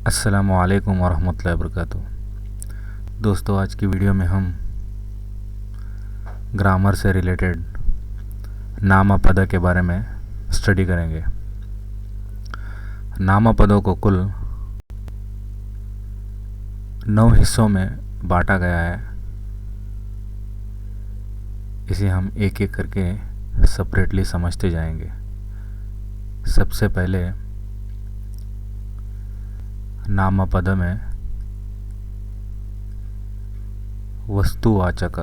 अस्सलामुअलैकुम वरहमतुल्लाहि वबरकातुहू। दोस्तों, आज की वीडियो में हम ग्रामर से रिलेटेड नामपद के बारे में स्टडी करेंगे। नामपदों को कुल 9 हिस्सों में बांटा गया है। इसे हम एक एक करके सेपरेटली समझते जाएंगे। सबसे पहले नामपद में वस्तुवाचक।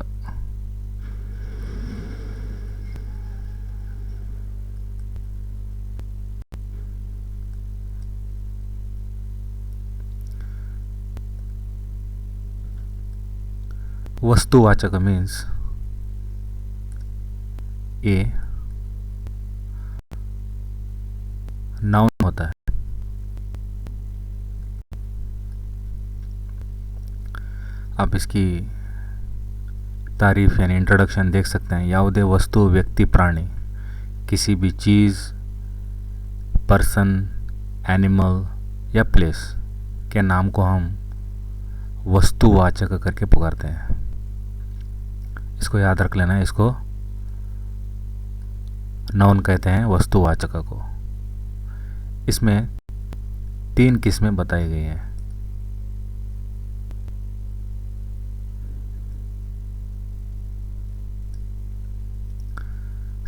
वस्तुवाचक मीन्स ए नाउन होता है। आप इसकी तारीफ यानी इंट्रोडक्शन देख सकते हैं। ಯಾವುದೇ वस्तु, व्यक्ति, प्राणी, किसी भी चीज़, पर्सन, एनिमल या प्लेस के नाम को हम वस्तुवाचक करके पुकारते हैं। इसको याद रख लेना। इसको नाउन कहते हैं, वस्तुवाचक को। इसमें 3 किस्में बताई गई हैं।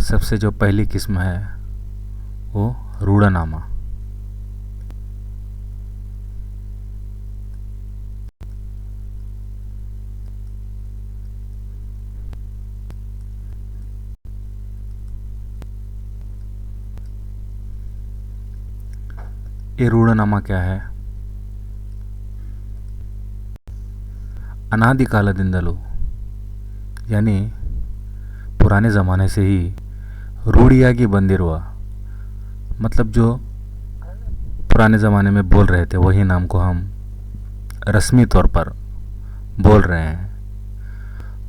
सबसे जो पहली किस्म है वो रूढ़नामा। ये रूढ़नामा क्या है? ಅನಾದಿಕಾಲದಿಂದಲೂ यानी पुराने ज़माने से ही रूढ़ियागी बंदिरुआ, मतलब जो पुराने ज़माने में बोल रहे थे वही नाम को हम रस्मी तौर पर बोल रहे हैं,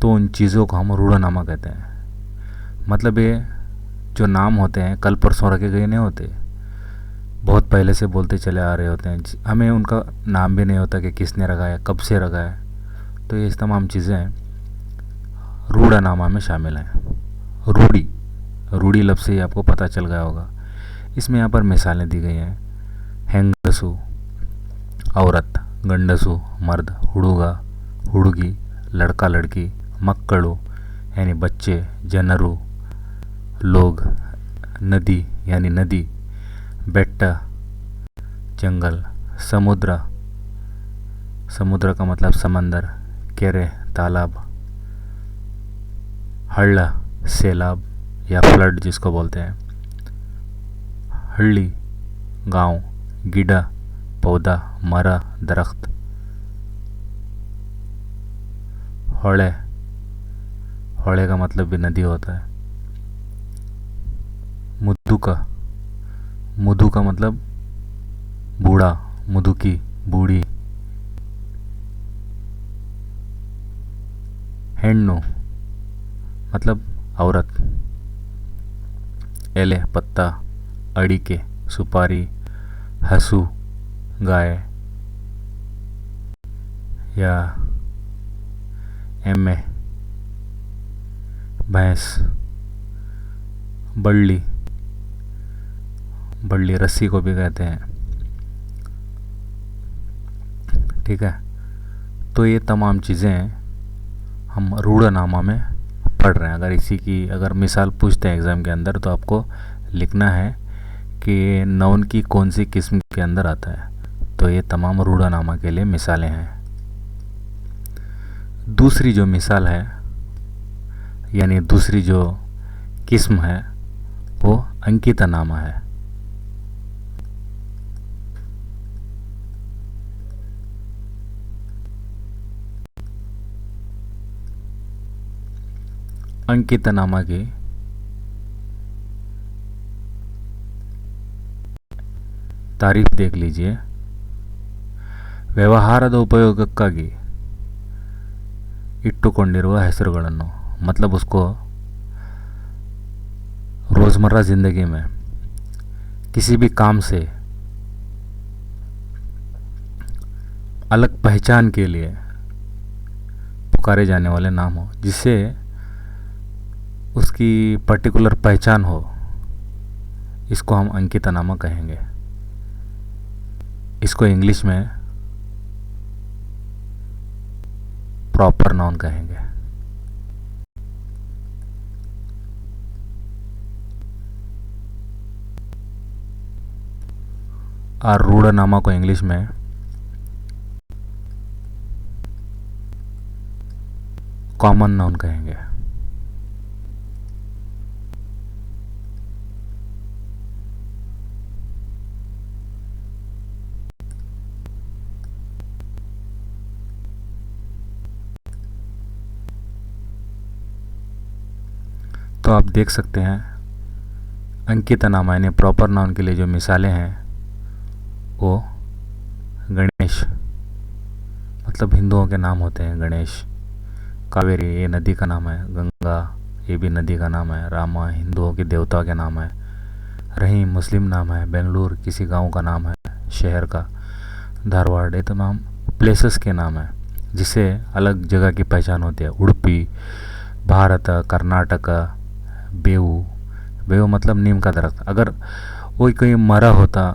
तो उन चीज़ों को हम रूढ़नामा कहते हैं। मतलब ये जो नाम होते हैं कल परसों रखे गए नहीं होते, बहुत पहले से बोलते चले आ रहे होते हैं। हमें उनका नाम भी नहीं होता कि किसने रखाया, कब से रखाया। तो ये तमाम चीज़ें रूढ़नामा में शामिल हैं। रूढ़ी लफ्ज़ से ही आपको पता चल गया होगा। इसमें यहाँ पर मिसालें दी गई हैं। ಹೆಂಗಸು औरत, गंडसु मर्द, हुड़ुगा हुड़गी, लड़का लड़की, मक्कड़ू यानी बच्चे, जनरू लोग, नदी यानी नदी, बेट्टा जंगल, समुद्र का मतलब समंदर, केरे तालाब, हल्ला सैलाब या फ्लड जिसको बोलते हैं, हल्ली गांव, गिडा पौधा, मरा दरख्त, होड़े का मतलब भी नदी होता है, मुदु का मतलब बूढ़ा, मुदुकी बूढ़ी, हेन्नु मतलब औरत, एले पत्ता, अड़ीके सुपारी, हसू गाय या एम्मे भैंस, बल्ली रस्सी को भी कहते हैं। ठीक है, तो ये तमाम चीज़ें हम रूढ़नामा में पढ़ रहे हैं। अगर मिसाल पूछते हैं एग्ज़ाम के अंदर तो आपको लिखना है कि नाउन की कौन सी किस्म के अंदर आता है। तो ये तमाम रूढ़नामा के लिए मिसालें हैं। दूसरी जो मिसाल है यानी दूसरी जो किस्म है वो अंकितनामा है। अंकितनामा की तारीफ देख लीजिए। ವ್ಯವಹಾರದ ಉಪಯೋಗಕ್ಕಾಗಿ ಇಟ್ಟುಕೊಂಡಿರುವ ಹೆಸರುಗಳನ್ನು, मतलब उसको रोज़मर्रा ज़िंदगी में किसी भी काम से अलग पहचान के लिए पुकारे जाने वाले नाम हो, जिससे उसकी पर्टिकुलर पहचान हो, इसको हम अंकितनामा कहेंगे। इसको इंग्लिश में प्रॉपर नाउन कहेंगे। और रूढ़नामा को इंग्लिश में कॉमन नाउन कहेंगे। तो आप देख सकते हैं अंकितनामा यानी प्रॉपर नाउन के लिए जो मिसालें हैं वो गणेश, मतलब हिंदुओं के नाम होते हैं। गणेश, कावेरी ये नदी का नाम है, गंगा ये भी नदी का नाम है, रामा हिंदुओं के देवता के नाम है, रहीम मुस्लिम नाम है, बेंगलुरु किसी गांव का नाम है, शहर का, धारवाड़ ये तमाम प्लेसेस के नाम है, जिससे अलग जगह की पहचान होती है। उडुपी भारत, कर्नाटक, बेऊ, बेऊ मतलब नीम का दरख्त। अगर कोई कोई मरा होता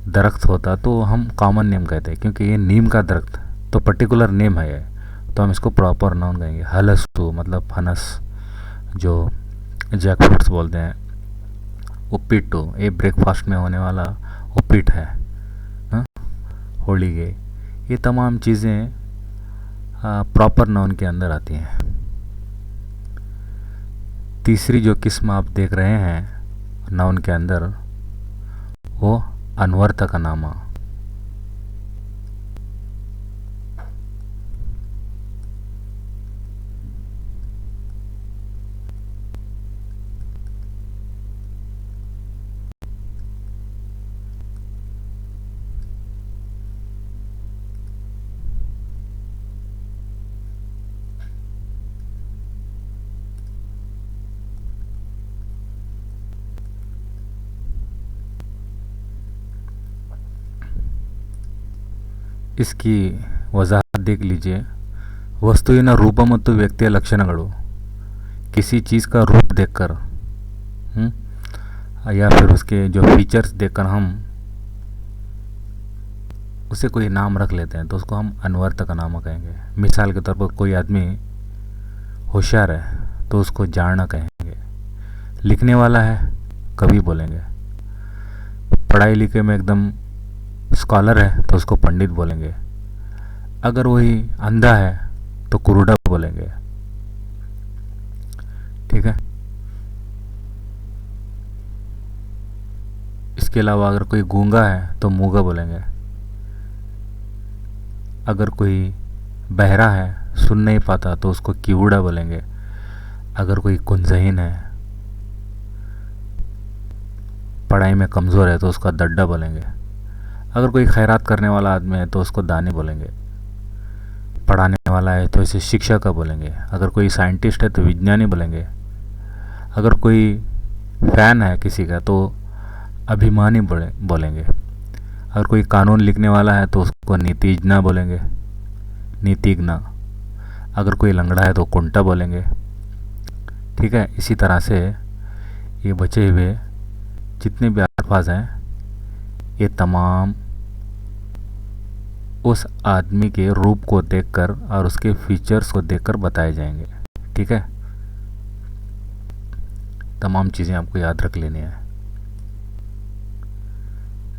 दरख्त होता तो हम कॉमन नेम कहते हैं, क्योंकि ये नीम का दरख्त तो पर्टिकुलर नेम है ये, तो हम इसको प्रॉपर नाउन कहेंगे। हलसू मतलब फनस जो जैक फ्रूट्स बोलते हैं। उप्पिट्टू ये ब्रेकफास्ट में होने वाला उप्पिट है। होलीगे ये तमाम चीज़ें प्रॉपर नाउन के अंदर आती हैं। तीसरी जो किस्म आप देख रहे हैं नाउन के अंदर वो अन्वर्थकनामा। इसकी वजाहत देख लीजिए। ವಸ್ತುವಿನ ರೂಪ ಮತ್ತು ವ್ಯಕ್ತಿಯ ಲಕ್ಷಣಗಳು, किसी चीज़ का रूप देखकर या फिर उसके जो फीचर्स देखकर हम उसे कोई नाम रख लेते हैं तो उसको हम अन्वर्थकनामा कहेंगे। मिसाल के तौर पर कोई आदमी होशियार है तो उसको जानना कहेंगे। लिखने वाला है कवि बोलेंगे। पढ़ाई लिखे में एकदम स्कॉलर है तो उसको पंडित बोलेंगे। अगर वही अंधा है तो कुरूडा बोलेंगे। ठीक है। इसके अलावा अगर कोई गूंगा है तो मूगा बोलेंगे। अगर कोई बहरा है सुन नहीं पाता तो उसको कीवड़ा बोलेंगे। अगर कोई कुंजहीन है पढ़ाई में कमज़ोर है तो उसका दड्डा बोलेंगे। अगर कोई खैरात करने वाला आदमी है तो उसको दानी बोलेंगे। पढ़ाने वाला है तो इसे शिक्षक बोलेंगे। अगर कोई साइंटिस्ट है तो विज्ञानी बोलेंगे। अगर कोई फ़ैन है किसी का तो अभिमानी बोलेंगे। अगर कोई कानून लिखने वाला है तो उसको नीतिज्ञ बोलेंगे, नीतिज्ञ। अगर कोई लंगड़ा है तो कुंटा बोलेंगे। ठीक है। इसी तरह से ये बचे हुए जितने भी अल्फाज हैं ये तमाम उस आदमी के रूप को देखकर और उसके फीचर्स को देखकर बताए जाएंगे। ठीक है। तमाम चीज़ें आपको याद रख लेनी है।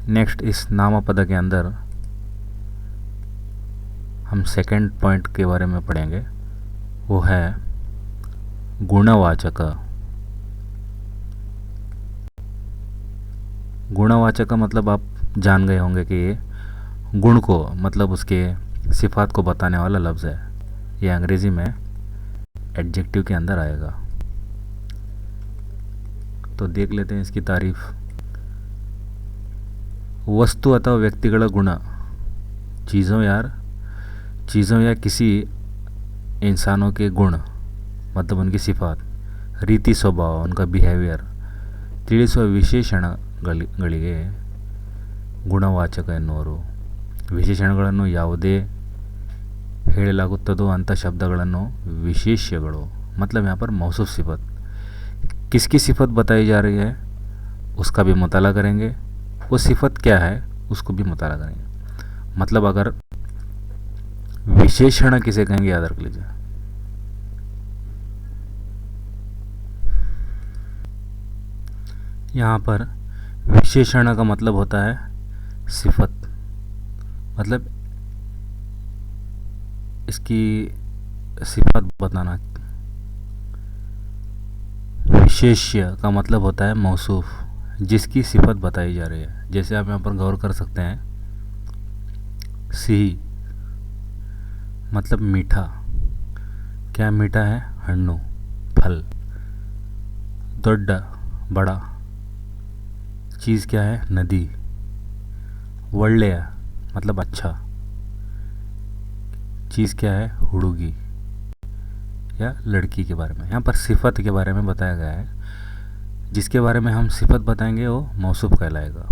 नेक्स्ट इस नामपद के अंदर हम सेकंड पॉइंट के बारे में पढ़ेंगे, वो है गुणवाचक। गुणवाचक मतलब आप जान गए होंगे कि ये गुण को मतलब उसके सिफात को बताने वाला लफ्ज़ है। ये अंग्रेज़ी में एडजेक्टिव के अंदर आएगा। तो देख लेते हैं इसकी तारीफ। वस्तु अथवा व्यक्तिगत गुण, चीज़ों या किसी इंसानों के गुण मतलब उनकी सिफात, ರೀತಿ ಸ್ವಭಾವ उनका ಬಿಹೇವಿಯರ್ ತಿಳಿಸುವ ವಿಶೇಷಣಗಳಿಗೆ ಗುಣವಾಚಕ ಎನ್ನುವರು। ವಿಶೇಷಣಗಳನ್ನು ಯಾವುದೇ ಹೇಳಲಾಗುತ್ತದೋ ಅಂಥ ಶಬ್दಗಳನ್ನು विशेष्यಗಳು, मतलब यहाँ पर मौसूफ सिफत, किसकी सिफत बताई जा रही है उसका भी मुताला करेंगे, वो सिफत क्या है उसको भी मुताला करेंगे। मतलब अगर विशेषण किसे कहेंगे याद रख लीजिए। यहाँ पर विशेषण का मतलब होता है सिफत, मतलब इसकी सिफत बताना। विशेष्य का मतलब होता है मौसूफ, जिसकी सिफत बताई जा रही है। जैसे आप यहाँ पर गौर कर सकते हैं, सिही मतलब मीठा, क्या मीठा है, हण्णु फल। दोड्डा बड़ा, चीज़ क्या है, नदी। वल्लेय मतलब अच्छा, चीज़ क्या है, हुड़ुगी या लड़की के बारे में। यहाँ पर सिफत के बारे में बताया गया है, जिसके बारे में हम सिफत बताएंगे वो मौसूफ कहलाएगा।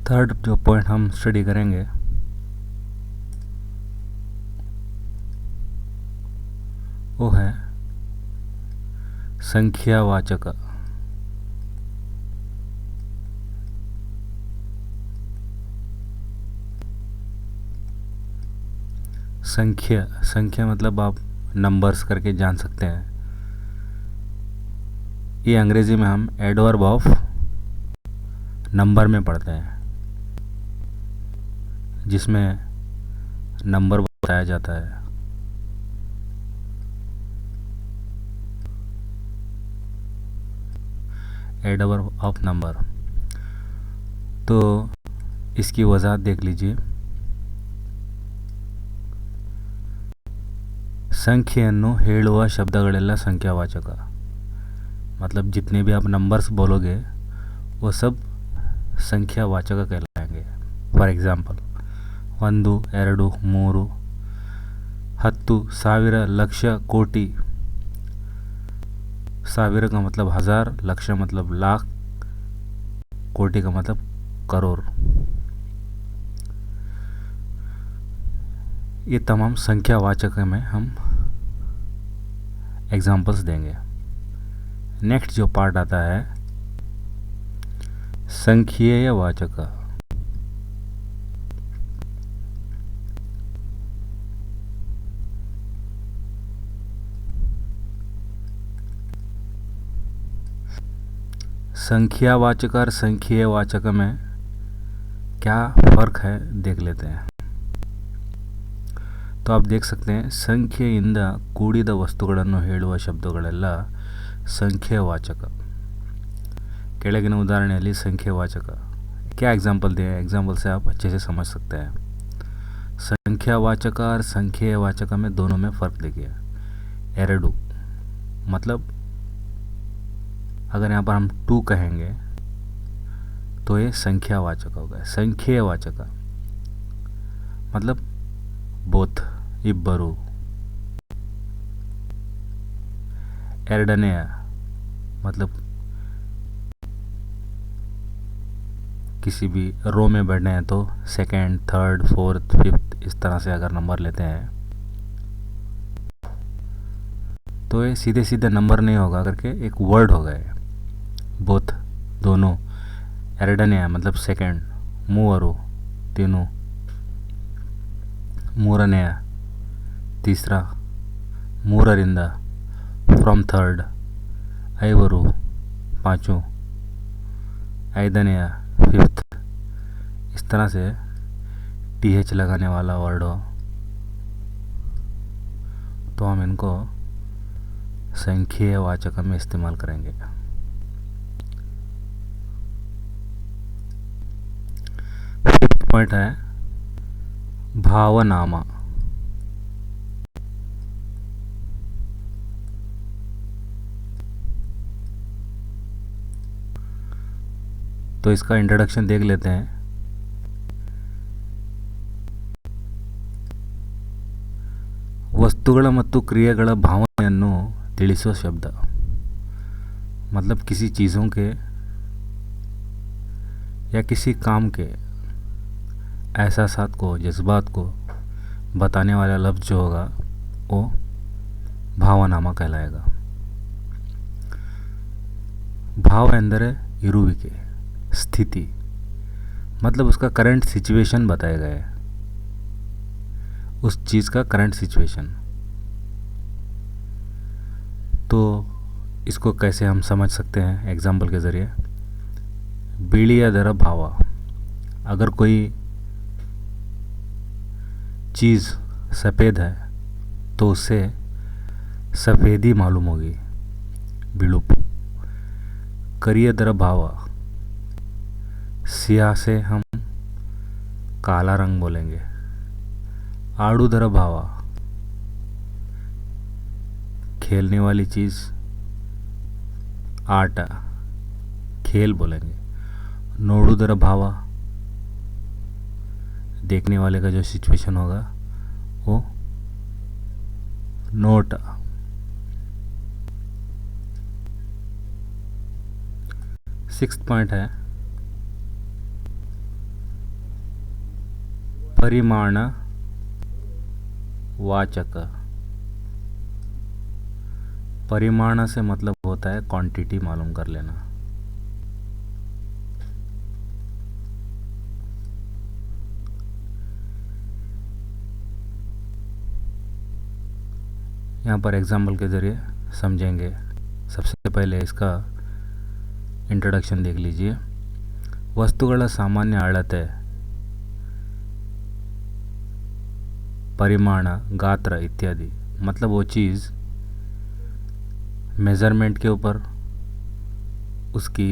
थर्ड जो पॉइंट हम स्टडी करेंगे वो है संख्यावाचक। संख्या मतलब आप नंबर्स करके जान सकते हैं। ये अंग्रेजी में हम एडवर्ब ऑफ नंबर में पढ़ते हैं, जिसमें नंबर बताया जाता है। एडवर्ब ऑफ नंबर, तो इसकी वजाहत देख लीजिए। ಸಂಖ್ಯೆಯನ್ನು ಹೇಳುವ ಶಬ್ದಗಳೆಲ್ಲ ಸಂಖ್ಯಾವಾಚಕ, मतलब जितने भी आप नंबर्स बोलोगे वो सब संख्यावाचक कहलाएंगे। फॉर एग्जांपल 1 2 3 10 ಸಾವಿರ ಲಕ್ಷ ಕೋಟಿ। ಸಾವಿರ का मतलब हज़ार, लक्ष मतलब लाख, कोटि का मतलब करोड़। ये तमाम संख्यावाचक में हम एग्जाम्पल्स देंगे। नेक्स्ट जो पार्ट आता है संख्येयवाचक। संख्यावाचक और संख्येयवाचक में क्या फ़र्क है देख लेते हैं। तो आप देख सकते हैं, ಸಂಖ್ಯೆಯಿಂದ ಕೂಡಿದ ವಸ್ತುಗಳನ್ನು ಹೇಳುವ ಶಬ್ದಗಳೆಲ್ಲ ಸಂಖ್ಯಾವಾಚಕ। ಕೆಳಗಿನ उदाहरणೆಯಲ್ಲಿ संख्यावाचक क्या एग्जाम्पल दिए, एग्जाम्पल से आप अच्छे से समझ सकते हैं। संख्यावाचक और संख्येयवाचक में दोनों में फ़र्क देखिए। एरडू मतलब अगर यहाँ पर हम 2 कहेंगे तो ये संख्यावाचक होगा। संख्येयवाचक मतलब बोथ, इब्बरू। ಎರಡನೆಯ मतलब किसी भी रो में बैठने हैं तो सेकेंड, थर्ड, फोर्थ, फिफ्थ इस तरह से अगर नंबर लेते हैं तो ये सीधे सीधे नंबर नहीं होगा करके एक वर्ड हो गए। बोथ दोनों, ಎರಡನೆಯ मतलब सेकेंड, ಮೂವರು तीनों, ಮೂರನೆಯ तीसरा, ಮೂರರಿಂದ फ्रॉम थर्ड, ಐವರು पाँचों, ಐದನೆಯ फिफ्थ। इस तरह से टीएच लगाने वाला वर्ड हो तो हम इनको संख्येयवाचक में इस्तेमाल करेंगे। फिफ्थ पॉइंट है भावनामा। तो इसका इंट्रोडक्शन देख लेते हैं। ವಸ್ತುಗಳ ಮತ್ತು ಕ್ರಿಯೆಗಳ ಭಾವನೆಯನ್ನು ತಿಳಿಸುವ ಶಬ್ದ। मतलब किसी चीज़ों के या किसी काम के एहसासात को, जज्बात को बताने वाला लफ्ज़ जो होगा वो ಭಾವನಾಮ कहलाएगा। ಭಾವ ಎಂದರೆ ಇರುವಿಕೆ, स्थिति, मतलब उसका करंट सिचुएशन बताया गया है, उस चीज़ का करंट सिचुएशन। तो इसको कैसे हम समझ सकते हैं एग्जाम्पल के ज़रिए। बिಳಿಯ दर भाव, अगर कोई चीज़ सफ़ेद है तो उससे सफ़ेदी मालूम होगी, बिಳುಪು। करिಯ दर भाव, सियाह से हम काला रंग बोलेंगे। आड़ू दर भाव, खेलने वाली चीज़, आटा, खेल बोलेंगे। नोडू दर भाव, देखने वाले का जो सिचुएशन होगा वो नोट। सिक्स्थ पॉइंट है परिमाण वाचक। परिमाण से मतलब होता है क्वांटिटी मालूम कर लेना। यहाँ पर एग्जाम्पल के ज़रिए समझेंगे। सबसे पहले इसका इंट्रोडक्शन देख लीजिए। वस्तुಗಳ सामान्य अಳತೆ, परिमाण, गात्र इत्यादि, मतलब वो चीज़ मेज़रमेंट के ऊपर, उसकी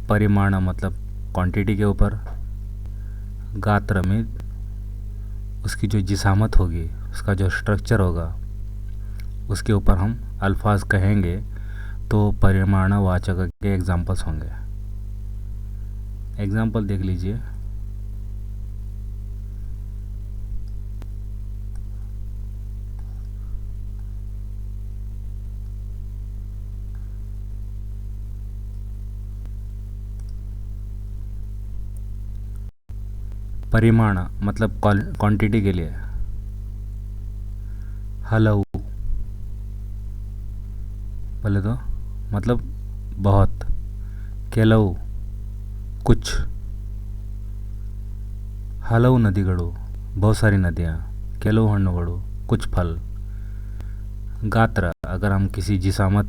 परिमाण मतलब क्वांटिटी के ऊपर, गात्र में उसकी जो जिसामत होगी, उसका जो स्ट्रक्चर होगा, उसके ऊपर हम अल्फाज कहेंगे तो परिमाणवाचक के एग्जाम्पल्स होंगे। एग्जाम्पल देख लीजिए। परिमाण मतलब क्वांटिटी के लिए हलऊ बोले तो मतलब बहुत, ಕೆಲವು कुछ, ಹಲವು ನದಿಗಳು बहुत सारी नदियाँ, ಕೆಲವು ಹಣ್ಣುಗಳು कुछ फल। गात्र, अगर हम किसी जिसामत,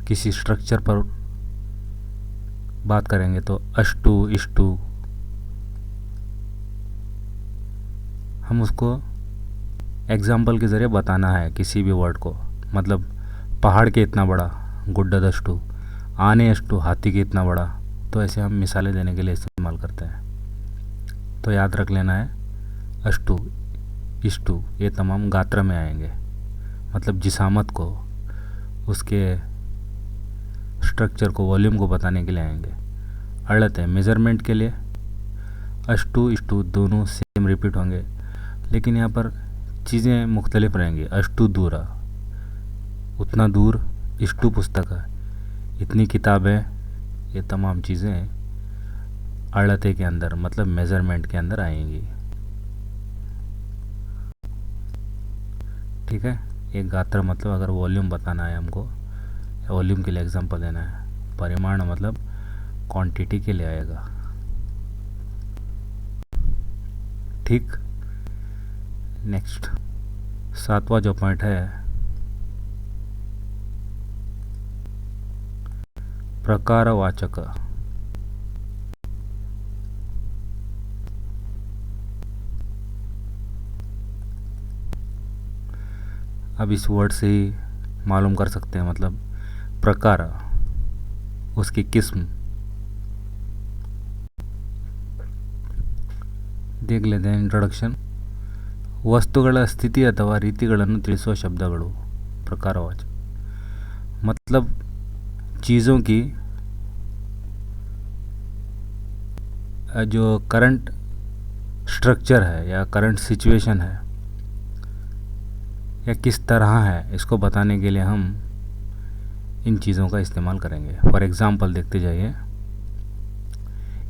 किसी स्ट्रक्चर पर बात करेंगे तो अष्टु, इष्टु, हम उसको एग्जाम्पल के ज़रिए बताना है किसी भी वर्ड को। मतलब पहाड़ के इतना बड़ा, गुड्डदष्टु, आने अष्टु, हाथी के इतना बड़ा। तो ऐसे हम मिसालें देने के लिए इस्तेमाल करते हैं। तो याद रख लेना है, अष्टु, इष्टु ये तमाम गात्र में आएंगे, मतलब जिसामत को, उसके स्ट्रक्चर को, वॉल्यूम को बताने के लिए आएंगे। अड़ते मेज़रमेंट के लिए अष्टु इष्टु दोनों सेम रिपीट होंगे, लेकिन यहाँ पर चीज़ें मुख्तलिफ रहेंगी। अष्टु दूरा, उतना दूर, इष्टु पुस्तक, इतनी किताबें, ये तमाम चीज़ें अड़ते के अंदर मतलब मेज़रमेंट के अंदर आएंगी। ठीक है। एक गात्र मतलब अगर वॉल्यूम बताना है हमको, वॉल्यूम के लिए एग्जांपल देना है। परिमाण मतलब क्वांटिटी के लिए आएगा। ठीक। नेक्स्ट 7वां जो पॉइंट है, प्रकारवाचक। अब इस वर्ड से ही मालूम कर सकते हैं, मतलब प्रकार, उसकी किस्म। देख लेते हैं इंट्रोडक्शन। ವಸ್ತುಗಳ ಸ್ಥಿತಿ ಅಥವಾ ರೀತಿಗಳನ್ನು ತಿಳಿಸುವ ಶಬ್ದಗಳು ಪ್ರಕಾರವಾಚಕ। मतलब चीज़ों की जो करंट स्ट्रक्चर है या करंट सिचुएशन है या किस तरह है, इसको बताने के लिए हम इन चीज़ों का इस्तेमाल करेंगे। फॉर एग्ज़ाम्पल देखते जाइए,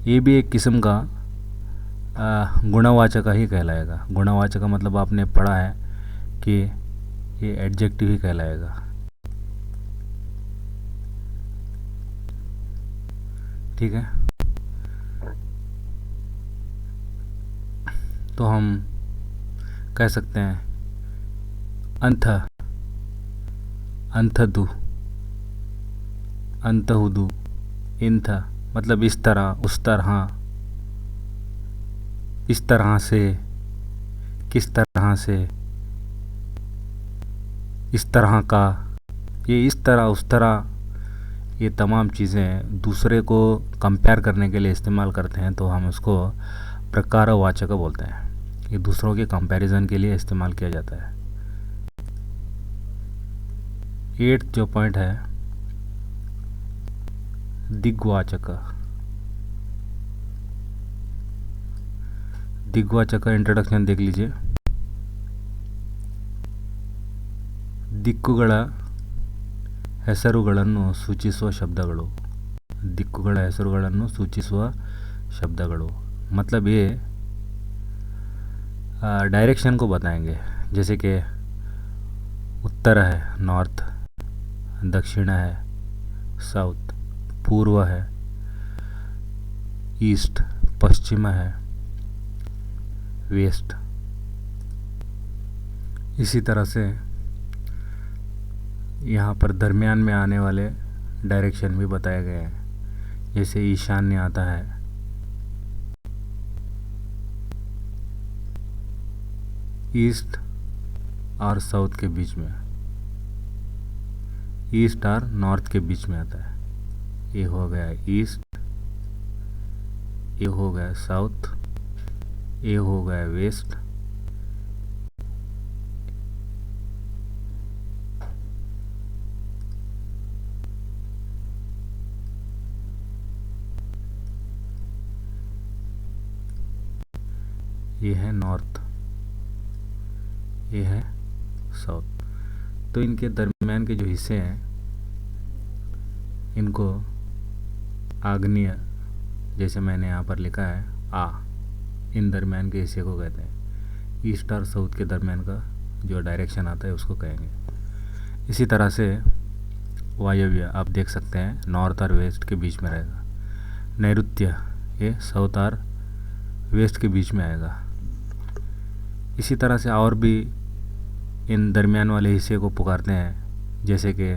ये भी एक किस्म का गुणवाचक ही कहलाएगा। गुणवाचक का मतलब आपने पढ़ा है कि ये एडजेक्टिव ही कहलाएगा। ठीक है, तो हम कह सकते हैं अंथदु, अंतहुदु, इंथ, मतलब इस तरह, उस तरह, इस तरह से, किस तरह से, इस तरह का, ये इस तरह उस तरह, ये तमाम चीज़ें दूसरे को कंपेयर करने के लिए इस्तेमाल करते हैं, तो हम उसको प्रकारवाचक बोलते हैं। ये दूसरों के कंपैरिजन के लिए इस्तेमाल किया जाता है। 8 जो पॉइंट है, दिग्वाचक। दिग्वाचक का इंट्रोडक्शन देख लीजिए। ದಿಕ್ಕುಗಳ ಹೆಸರುಗಳನ್ನು ಸೂಚಿಸುವ ಶಬ್ದಗಳು। ದಿಕ್ಕುಗಳ ಹೆಸರುಗಳನ್ನು ಸೂಚಿಸುವ शब्दಗಳು, मतलब ये डायरेक्शन को बताएंगे। जैसे कि उत्तर है नॉर्थ, दक्षिण है साउथ, पूर्व है ईस्ट, पश्चिम है वेस्ट। इसी तरह से यहाँ पर दरमियान में आने वाले डायरेक्शन भी बताए गए हैं। जैसे ईशान्य आता है, ईस्ट और साउथ के बीच में, ईस्ट और नॉर्थ के बीच में आता है। ये हो गया ईस्ट, ये हो गया साउथ, ये हो गया वेस्ट, ये है नॉर्थ, ये है साउथ। तो इनके दरमियान के जो हिस्से हैं इनको आग्नेय, जैसे मैंने यहाँ पर लिखा है आ, इन दरमियान के हिस्से को कहते हैं। ईस्ट और साउथ के दरमियान का जो डायरेक्शन आता है उसको कहेंगे। इसी तरह से वायव्य आप देख सकते हैं, नॉर्थ और वेस्ट के बीच में रहेगा। नैऋत्य ये साउथ और वेस्ट के बीच में आएगा। इसी तरह से और भी इन दरमियान वाले हिस्से को पुकारते हैं। जैसे कि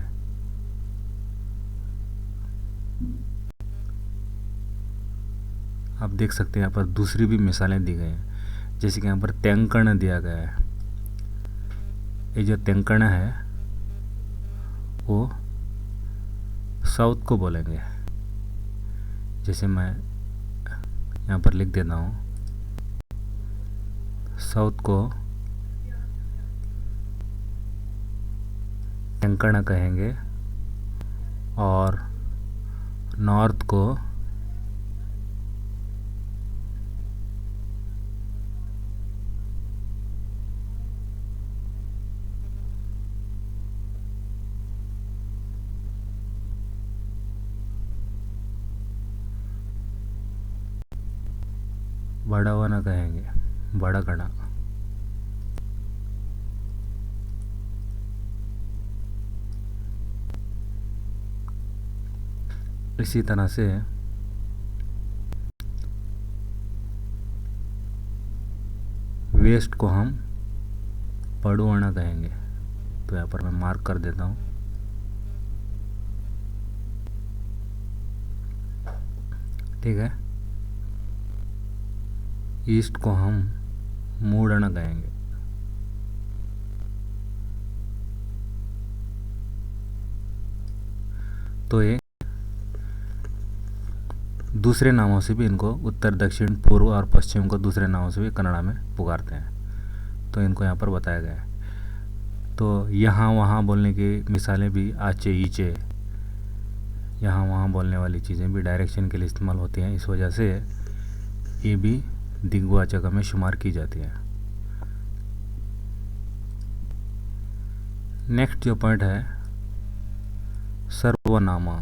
आप देख सकते हैं यहाँ पर दूसरी भी मिसालें दी गई हैं। जैसे कि यहाँ पर तेंकण दिया गया है। ये जो तेंकण है वो साउथ को बोलेंगे। जैसे मैं यहाँ पर लिख देता हूँ, साउथ को तेंकण कहेंगे और नॉर्थ को बड़ावना कहेंगे, बड़ा कणा। इसी तरह से वेस्ट को हम पड़ुआना कहेंगे। तो यहाँ पर मैं मार्क कर देता हूँ। ठीक है, ईस्ट को हम मूड़ना कहेंगे। तो ये दूसरे नामों से भी इनको उत्तर, दक्षिण, पूर्व और पश्चिम को दूसरे नामों से भी कन्नड़ा में पुकारते हैं। तो इनको यहाँ पर बताया गया है। तो यहाँ वहाँ बोलने की मिसालें भी आचे, ईचे, यहाँ वहाँ बोलने वाली चीज़ें भी डायरेक्शन के लिए इस्तेमाल होती हैं। इस वजह से ये भी दिग्वाचक में शुमार की जाती है। नेक्स्ट जो पॉइंट है सर्वनामा।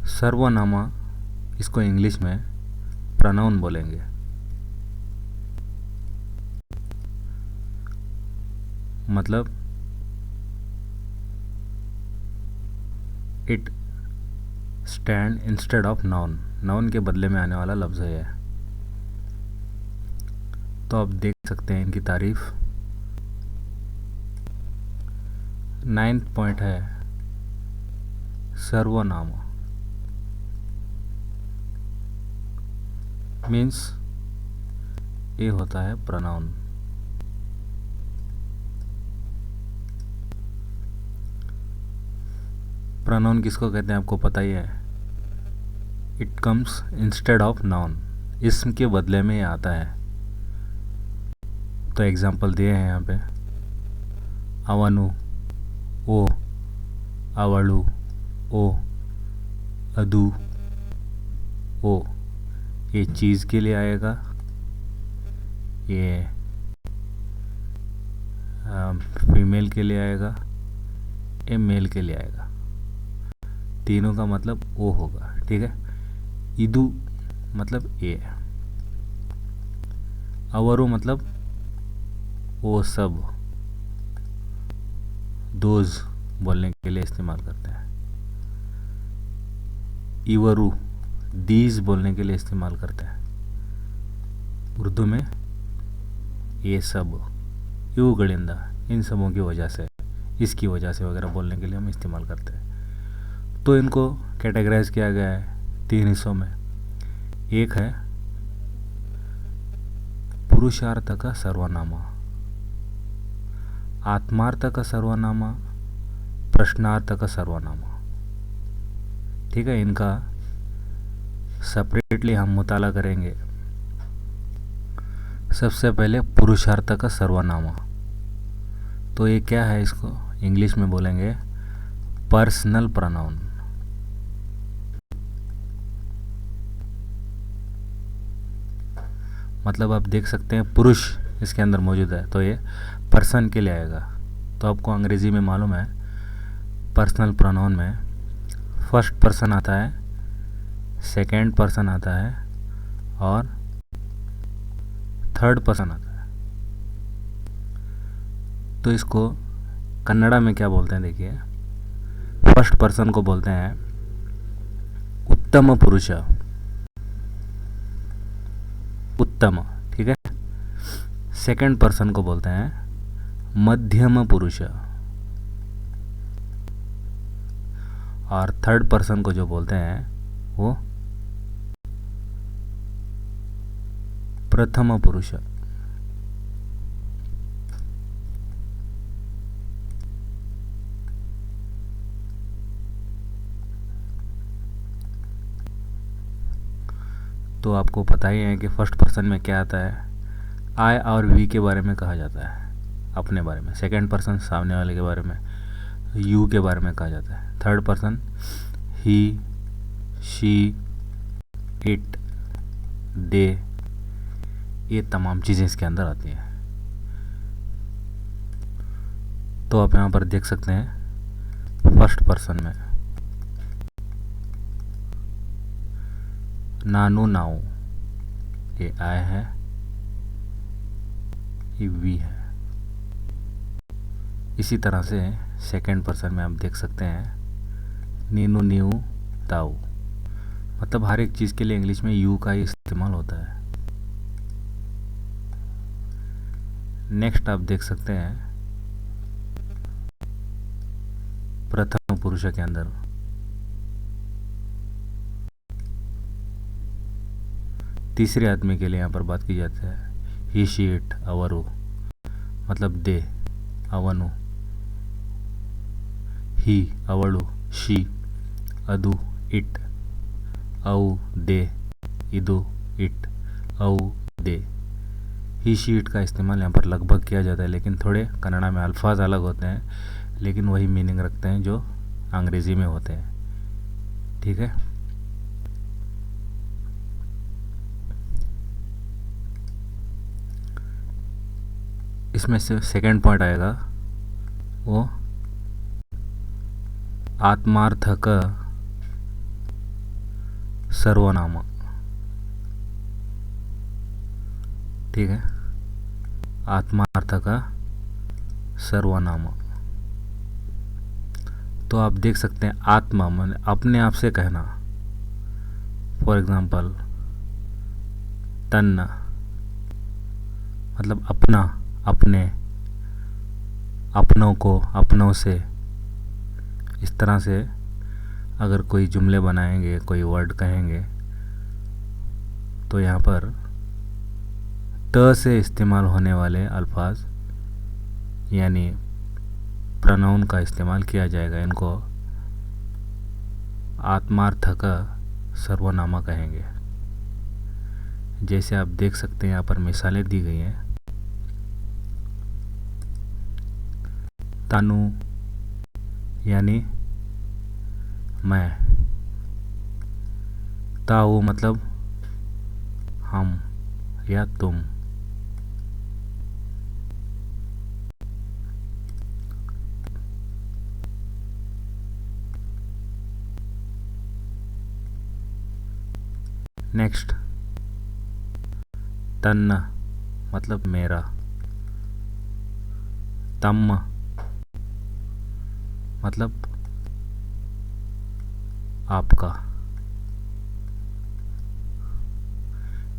सर्वनामा इसको इंग्लिश में प्रोनाउन बोलेंगे। मतलब it stand instead of noun, noun के बदले में आने वाला लफ्ज़ है। तो आप देख सकते हैं इनकी तारीफ। 9th पॉइंट है सर्वनामा मीन्स ये होता है प्रोनाउन। प्रोनाउन किसको कहते हैं आपको पता ही है। It comes instead of noun, इसम के बदले में ये आता है। तो एग्जाम्पल दिए हैं यहाँ पे, ಅವನು, ओ, ಅವಳು, ओ, ಅದು, ओ, ये चीज़ के लिए आएगा, ये फीमेल के लिए आएगा, ये मेल के लिए आएगा। तीनों का मतलब ओ होगा, ठीक है। इदु मतलब ए, अवरु मतलब वो सब, दोज बोलने के लिए इस्तेमाल करते हैं। इवरु दीज बोलने के लिए इस्तेमाल करते हैं। उर्दू में ये सब, इवुಗಳಿಂದ, इन सबों की वजह से, इसकी वजह से वगैरह बोलने के लिए हम इस्तेमाल करते हैं। तो इनको कैटेगराइज किया गया है 3 हिस्सों में। एक है पुरुषार्थ का सर्वनामा, आत्मार्थ का सर्वनामा, प्रश्नार्थ का सर्वनामा, ठीक है। इनका सेपरेटली हम मुताला करेंगे। सबसे पहले पुरुषार्थ का सर्वनामा, तो ये क्या है, इसको इंग्लिश में बोलेंगे पर्सनल प्रोनाउन। मतलब आप देख सकते हैं पुरुष इसके अंदर मौजूद है, तो ये पर्सन के लिए आएगा। तो आपको अंग्रेज़ी में मालूम है पर्सनल प्रोनाउन में फर्स्ट पर्सन आता है, सेकेंड पर्सन आता है और थर्ड पर्सन आता है। तो इसको कन्नड़ा में क्या बोलते हैं देखिए, फर्स्ट पर्सन को बोलते हैं उत्तम पुरुष, उत्तम, ठीक है। सेकेंड पर्सन को बोलते हैं मध्यम पुरुष, और थर्ड पर्सन को जो बोलते हैं वो प्रथम पुरुष। तो आपको पता ही है कि फर्स्ट पर्सन में क्या आता है, आई और वी के बारे में कहा जाता है, अपने बारे में। सेकंड पर्सन सामने वाले के बारे में, यू के बारे में कहा जाता है। Third person he, she, it, they, ये तमाम चीज़ें इसके अंदर आती हैं। तो आप यहाँ पर देख सकते हैं फर्स्ट पर्सन में नानु, नाउ, ये आई है, ये वी है। इसी तरह से सेकंड पर्सन में आप देख सकते हैं नीनू, न्यू, ताऊ। मतलब हर एक चीज़ के लिए इंग्लिश में यू का ही इस्तेमाल होता है। नेक्स्ट आप देख सकते हैं प्रथम पुरुष के अंदर तीसरे आदमी के लिए यहाँ पर बात की जाती है ही, शी, इट, अवरु, मतलब दे, ಅವನು, ही, ಅವಳು, शी, ಅದು, इट, अವು, दे, इदु, इट, अವು, दे। ही, शी, इट का इस्तेमाल यहाँ पर लगभग किया जाता है, लेकिन थोड़े कन्नड़ा में अल्फाज अलग होते हैं, लेकिन वही मीनिंग रखते हैं जो अंग्रेज़ी में होते हैं, ठीक है। इसमें से सेकंड पॉइंट आएगा वो आत्मार्थक सर्वनाम। ठीक है, आत्मार्थक सर्वनाम। तो आप देख सकते हैं आत्मा माने अपने आप से कहना। फॉर एग्जाम्पल तन्न मतलब अपना, अपने, अपनों को, अपनों से। इस तरह से अगर कोई जुमले बनाएंगे, कोई वर्ड कहेंगे, तो यहाँ पर त से इस्तेमाल होने वाले अल्फाज यानी प्रोनाउन का इस्तेमाल किया जाएगा। इनको आत्मार्थक सर्वनामा कहेंगे। जैसे आप देख सकते हैं यहाँ पर मिसालें दी गई हैं। तानु यानी मैं, ताऊ मतलब हम या तुम। नेक्स्ट तन्न मतलब मेरा, तम मतलब आपका।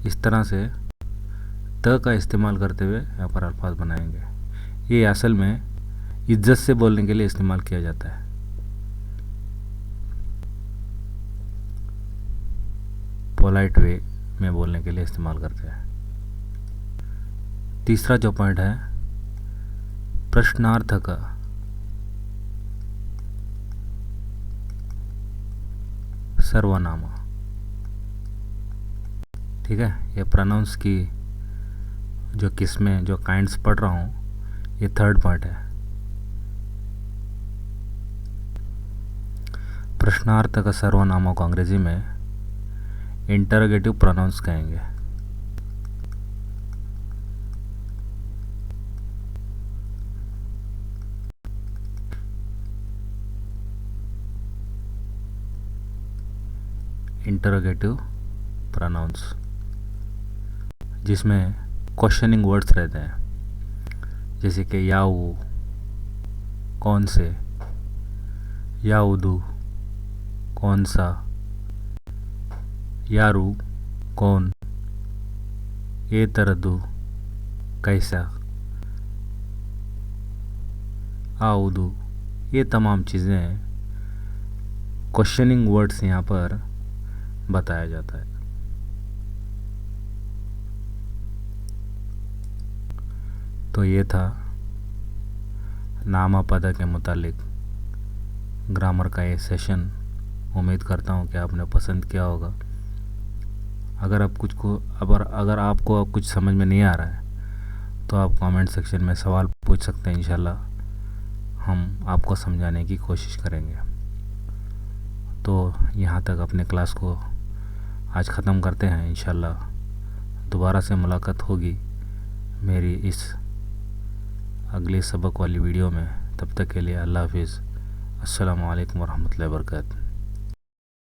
इस तरह से त का इस्तेमाल करते हुए यहाँ पर अल्फाज बनाएंगे। ये असल में इज्जत से बोलने के लिए इस्तेमाल किया जाता है। पोलाइट वे में बोलने के लिए इस्तेमाल करते हैं। तीसरा जो पॉइंट है प्रश्नार्थक सर्वनाम। ठीक है, ये प्रोनाउंस की जो किस्में, जो काइंड्स पढ़ रहा हूँ, ये थर्ड पॉइंट है। प्रश्नार्थक सर्वनामों को अंग्रेजी में इंटरोगेटिव प्रोनाउंस कहेंगे। इंटरोगेटिव प्रोनाउंस जिसमें क्वेश्चनिंग वर्ड्स रहते हैं, जैसे कि याऊ कौन से, याउदू कौन सा, यारू कौन, ये तरदू कैसा, आउदू। ये तमाम चीज़ें क्वेश्चनिंग वर्ड्स यहाँ पर बताया जाता है। तो ये था नामपद के मुतालिक ग्रामर का ये सेशन। उम्मीद करता हूँ कि आपने पसंद किया होगा। अगर अगर आपको कुछ समझ में नहीं आ रहा है तो आप कमेंट सेक्शन में सवाल पूछ सकते हैं। इंशाल्लाह हम आपको समझाने की कोशिश करेंगे। तो यहाँ तक अपने क्लास को आज ख़त्म करते हैं। इंशाल्लाह दोबारा से मुलाकात होगी मेरी इस अगले सबक वाली वीडियो में। तब तक के लिए अल्लाह हाफिज़। अस्सलामु अलैकुम वरहमतुल्लाहि वबरकातुहू।